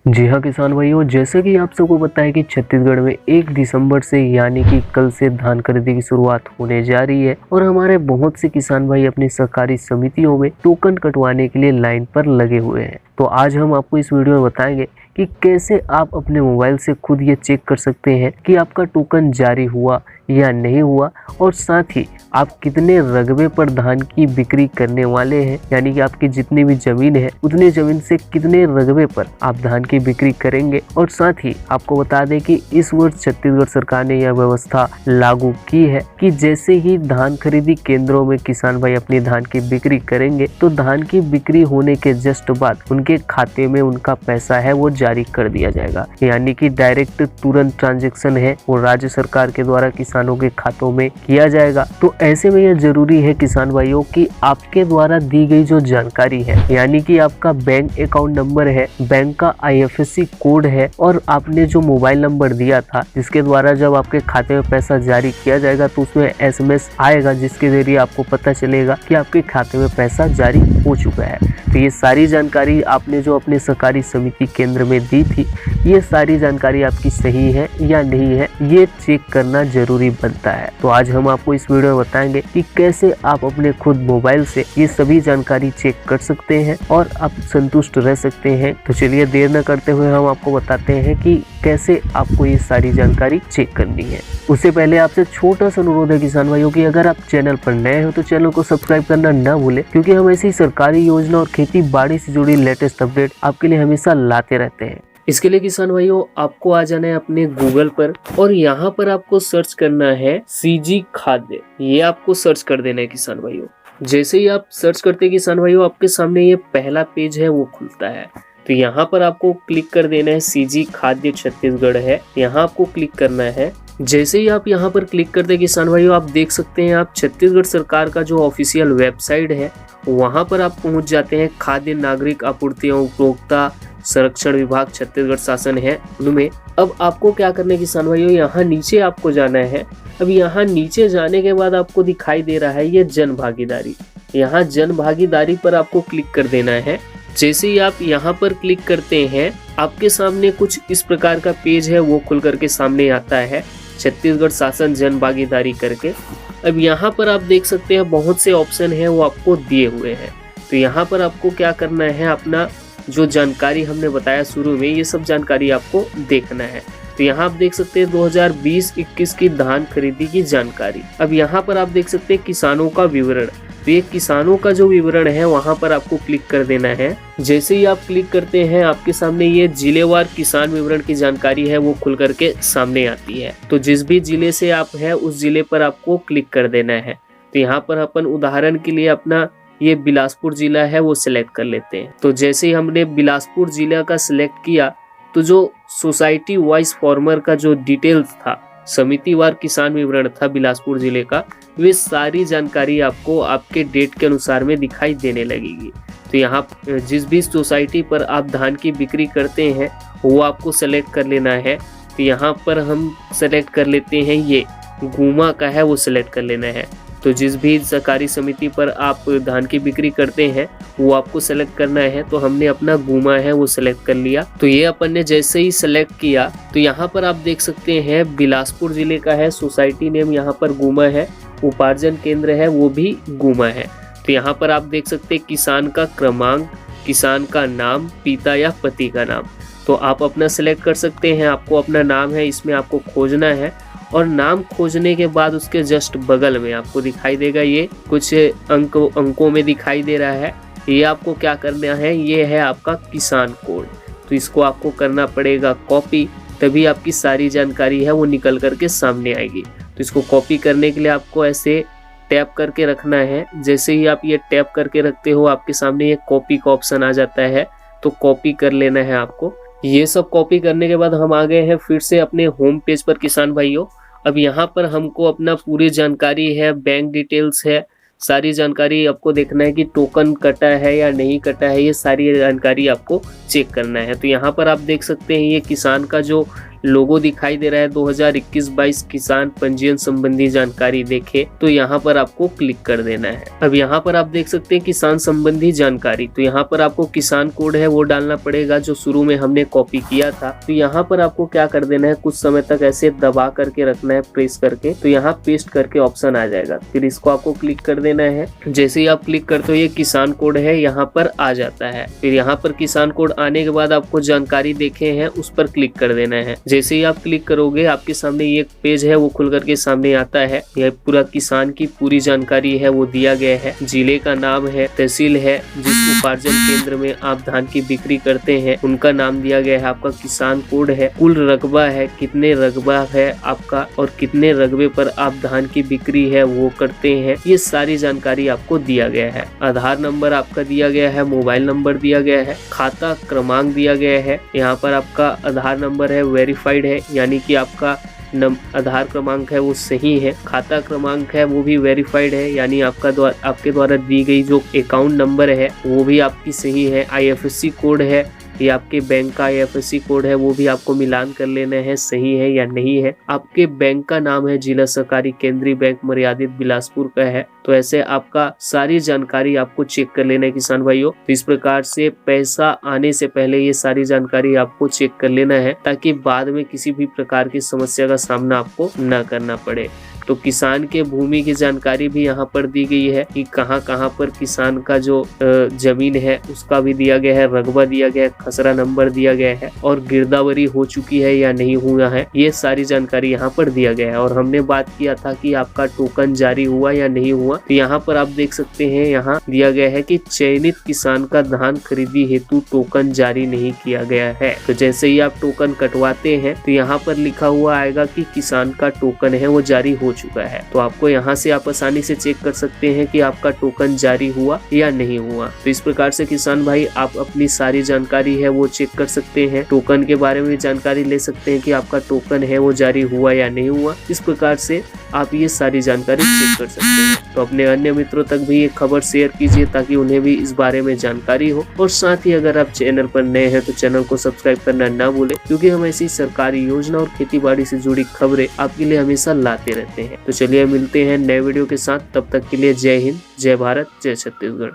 जी हाँ किसान भाइयों, जैसे कि आप सबको पता है कि छत्तीसगढ़ में 1 दिसंबर से यानी कि कल से धान खरीदी की शुरुआत होने जा रही है और हमारे बहुत से किसान भाई अपनी सहकारी समितियों में टोकन कटवाने के लिए लाइन पर लगे हुए हैं। तो आज हम आपको इस वीडियो में बताएंगे कि कैसे आप अपने मोबाइल से खुद ये चेक कर सकते हैं कि आपका टोकन जारी हुआ या नहीं हुआ, और साथ ही आप कितने रकबे पर धान की बिक्री करने वाले हैं, यानी कि आपकी जितनी भी जमीन है उतनी जमीन से कितने रकबे पर आप धान की बिक्री करेंगे। और साथ ही आपको बता दें कि इस वर्ष छत्तीसगढ़ सरकार ने यह व्यवस्था लागू की है कि जैसे ही धान खरीदी केंद्रों में किसान भाई अपनी धान की बिक्री करेंगे तो धान की बिक्री होने के जस्ट बाद उनके खाते में उनका पैसा है वो जारी कर दिया जाएगा, यानी कि डायरेक्ट तुरंत ट्रांजैक्शन है वो राज्य सरकार के द्वारा किसानों के खातों में किया जाएगा। तो ऐसे में यह जरूरी है किसान भाइयों कि आपके द्वारा दी गई जो जानकारी है, यानी कि आपका बैंक अकाउंट नंबर है, बैंक का IFSC कोड है और आपने जो मोबाइल नंबर दिया था जिसके द्वारा जब आपके खाते में पैसा जारी किया जाएगा तो उसमें SMS आएगा जिसके जरिए आपको पता चलेगा कि आपके खाते में पैसा जारी हो चुका है। तो ये सारी जानकारी आपने जो अपने सहकारी समिति केंद्र में दी थी, ये सारी जानकारी आपकी सही है या नहीं है, ये चेक करना जरूरी बनता है। तो आज हम आपको इस वीडियो में बताएंगे कि कैसे आप अपने खुद मोबाइल से ये सभी जानकारी चेक कर सकते हैं और आप संतुष्ट रह सकते हैं। तो चलिए देर न करते हुए हम आपको बताते हैं कि कैसे आपको ये सारी जानकारी चेक करनी है। उससे पहले आपसे छोटा सा अनुरोध है किसान भाइयों की अगर आप चैनल पर नए हो तो चैनल को सब्सक्राइब करना ना भूलें, क्योंकि हम ऐसी सरकारी योजना और खेती बाड़ी से जुड़ी लेटेस्ट अपडेट आपके लिए हमेशा लाते रहते हैं। इसके लिए किसान भाइयों आपको आ जाना है अपने गूगल पर और यहाँ पर आपको सर्च करना है CG खाद्य। ये आपको सर्च कर देना है किसान भाइयों। जैसे ही आप सर्च करते हैं किसान भाइयों, आपके सामने ये पहला पेज है वो खुलता है। तो यहाँ पर आपको क्लिक कर देना है CG खाद्य छत्तीसगढ़ है, यहाँ आपको क्लिक करना है। जैसे ही आप यहाँ पर क्लिक करते हैं किसान भाइयों, आप देख सकते हैं आप छत्तीसगढ़ सरकार का जो ऑफिशियल वेबसाइट है वहाँ पर आप पहुँच जाते हैं। खाद्य नागरिक आपूर्ति एवं उपभोक्ता संरक्षण विभाग छत्तीसगढ़ शासन है उनमें। अब आपको क्या करना है किसान भाइयों, यहाँ नीचे आपको जाना है। अब यहाँ नीचे जाने के बाद आपको दिखाई दे रहा है ये जन भागीदारी। यहाँ जन भागीदारी पर आपको क्लिक कर देना है। जैसे ही आप यहाँ पर क्लिक करते हैं आपके सामने कुछ इस प्रकार का पेज है वो खुल करके सामने आता है, छत्तीसगढ़ शासन जन भागीदारी करके। अब यहाँ पर आप देख सकते हैं बहुत से ऑप्शन है वो आपको दिए हुए हैं। तो यहाँ पर आपको क्या करना है, अपना जो जानकारी हमने बताया शुरू में ये सब जानकारी आपको देखना है। तो यहाँ आप देख सकते हैं 2020-21 की धान खरीदी की जानकारी। अब यहाँ पर आप देख सकते हैं किसानों का विवरण। तो ये किसानों का जो विवरण है वहाँ पर आपको क्लिक कर देना है। जैसे ही आप क्लिक करते हैं आपके सामने ये जिलेवार किसान विवरण की जानकारी है वो खुल करके सामने आती है। तो जिस भी जिले से आप है उस जिले पर आपको क्लिक कर देना है। तो यहाँ पर अपन उदाहरण के लिए अपना ये बिलासपुर जिला है वो सिलेक्ट कर लेते हैं। तो जैसे ही हमने बिलासपुर जिला का सिलेक्ट किया तो जो सोसाइटी वाइज फार्मर का जो डिटेल्स था, समितिवार किसान विवरण था बिलासपुर जिले का, वे सारी जानकारी आपको आपके डेट के अनुसार में दिखाई देने लगेगी। तो यहाँ जिस भी सोसाइटी पर आप धान की बिक्री करते हैं वो आपको सेलेक्ट कर लेना है। तो यहाँ पर हम सेलेक्ट कर लेते हैं ये गुमा का है वो सेलेक्ट कर लेना है। तो जिस भी सहकारी समिति पर आप धान की बिक्री करते हैं वो आपको सेलेक्ट करना है। तो हमने अपना गुमा है वो सेलेक्ट कर लिया। तो ये अपन ने जैसे ही सेलेक्ट किया तो यहाँ पर आप देख सकते हैं बिलासपुर जिले का है, सोसाइटी नेम यहाँ पर गुमा है, उपार्जन केंद्र है वो भी गुमा है। तो यहाँ पर आप देख सकते हैं किसान का क्रमांक, किसान का नाम, पिता या पति का नाम। तो आप अपना सेलेक्ट कर सकते हैं। आपको अपना नाम है इसमें आपको खोजना है और नाम खोजने के बाद उसके जस्ट बगल में आपको दिखाई देगा ये कुछ अंकों में दिखाई दे रहा है। ये आपको क्या करना है, ये है आपका किसान कोड। तो इसको आपको करना पड़ेगा कॉपी, तभी आपकी सारी जानकारी है वो निकल करके सामने आएगी। तो इसको कॉपी करने के लिए आपको ऐसे टैप करके रखना है। जैसे ही आप ये टैप करके रखते हो आपके सामने ये कॉपी का ऑप्शन आ जाता है, तो कॉपी कर लेना है आपको। ये सब कॉपी करने के बाद हम आ गए हैं फिर से अपने होम पेज पर किसान भाइयों। अब यहाँ पर हमको अपना पूरी जानकारी है, बैंक डिटेल्स है, सारी जानकारी आपको देखना है कि टोकन कटा है या नहीं कटा है, ये सारी जानकारी आपको चेक करना है। तो यहाँ पर आप देख सकते हैं ये किसान का जो लोगो दिखाई दे रहा है 2021-22 किसान पंजीयन संबंधी जानकारी देखे, तो यहाँ पर आपको क्लिक कर देना है। अब यहाँ पर आप देख सकते हैं किसान संबंधी जानकारी, तो यहाँ पर आपको किसान कोड है वो डालना पड़ेगा जो शुरू में हमने कॉपी किया था। तो यहाँ पर आपको क्या कर देना है, कुछ समय तक ऐसे दबा करके रखना है, प्रेस करके, तो यहाँ पेस्ट करके ऑप्शन आ जाएगा, फिर इसको आपको क्लिक कर देना है। जैसे ही आप क्लिक करते हो ये किसान कोड है यहाँ पर आ जाता है। फिर यहाँ पर किसान कोड आने के बाद आपको जानकारी देखे हैं उस पर क्लिक कर देना है। जैसे ही आप क्लिक करोगे आपके सामने ये पेज है वो खुल करके सामने आता है। यह पूरा किसान की पूरी जानकारी है वो दिया गया है, जिले का नाम है, तहसील है, जिस उपार्जन केंद्र में आप धान की बिक्री करते हैं उनका नाम दिया गया है, आपका किसान कोड है, कुल रकबा है, कितने रकबा है आपका और कितने रकबे पर आप धान की बिक्री है वो करते हैं, ये सारी जानकारी आपको दिया गया है। आधार नंबर आपका दिया गया है, मोबाइल नंबर दिया गया है, खाता क्रमांक दिया गया है। यहाँ पर आपका आधार नंबर है वेरीफाइड है, यानी कि आपका आधार क्रमांक है वो सही है। खाता क्रमांक है वो भी वेरीफाइड है, यानी आपके द्वारा दी गई जो अकाउंट नंबर है वो भी आपकी सही है। IFSC कोड है, ये आपके बैंक का IFSC कोड है, वो भी आपको मिलान कर लेना है सही है या नहीं है। आपके बैंक का नाम है जिला सहकारी केंद्रीय बैंक मर्यादित बिलासपुर का है। तो ऐसे आपका सारी जानकारी आपको चेक कर लेना है किसान भाइयों। तो इस प्रकार से पैसा आने से पहले ये सारी जानकारी आपको चेक कर लेना है, ताकि बाद में किसी भी प्रकार की समस्या का सामना आपको न करना पड़े। तो किसान के भूमि की जानकारी भी यहाँ पर दी गई है कि कहाँ कहाँ पर किसान का जो जमीन है उसका भी दिया गया है, रकबा दिया गया है, खसरा नंबर दिया गया है और गिरदावरी हो चुकी है या नहीं हुआ है, ये सारी जानकारी यहाँ पर दिया गया है। और हमने बात किया था कि आपका टोकन जारी हुआ या नहीं हुआ, तो यहाँ पर आप देख सकते हैं यहाँ दिया गया है कि चयनित किसान का धान खरीदी हेतु टोकन जारी नहीं किया गया है। तो जैसे ही आप टोकन कटवाते हैं तो यहाँ पर लिखा हुआ आएगा कि किसान का टोकन है वो जारी हो चुका है। तो आपको यहाँ से आप आसानी से चेक कर सकते हैं कि आपका टोकन जारी हुआ या नहीं हुआ। तो इस प्रकार से किसान भाई आप अपनी सारी जानकारी है वो चेक कर सकते हैं, टोकन के बारे में जानकारी ले सकते हैं कि आपका टोकन है वो जारी हुआ या नहीं हुआ। इस प्रकार से आप ये सारी जानकारी चेक कर सकते हैं। तो अपने अन्य मित्रों तक भी ये खबर शेयर कीजिए ताकि उन्हें भी इस बारे में जानकारी हो। और साथ ही अगर आप चैनल पर नए हैं तो चैनल को सब्सक्राइब करना ना भूलें, क्योंकि हम ऐसी सरकारी योजना और खेती बाड़ी से जुड़ी खबरें आपके लिए हमेशा लाते रहते हैं। तो चलिए मिलते हैं नए वीडियो के साथ, तब तक के लिए जय हिंद, जय भारत, जय छत्तीसगढ़।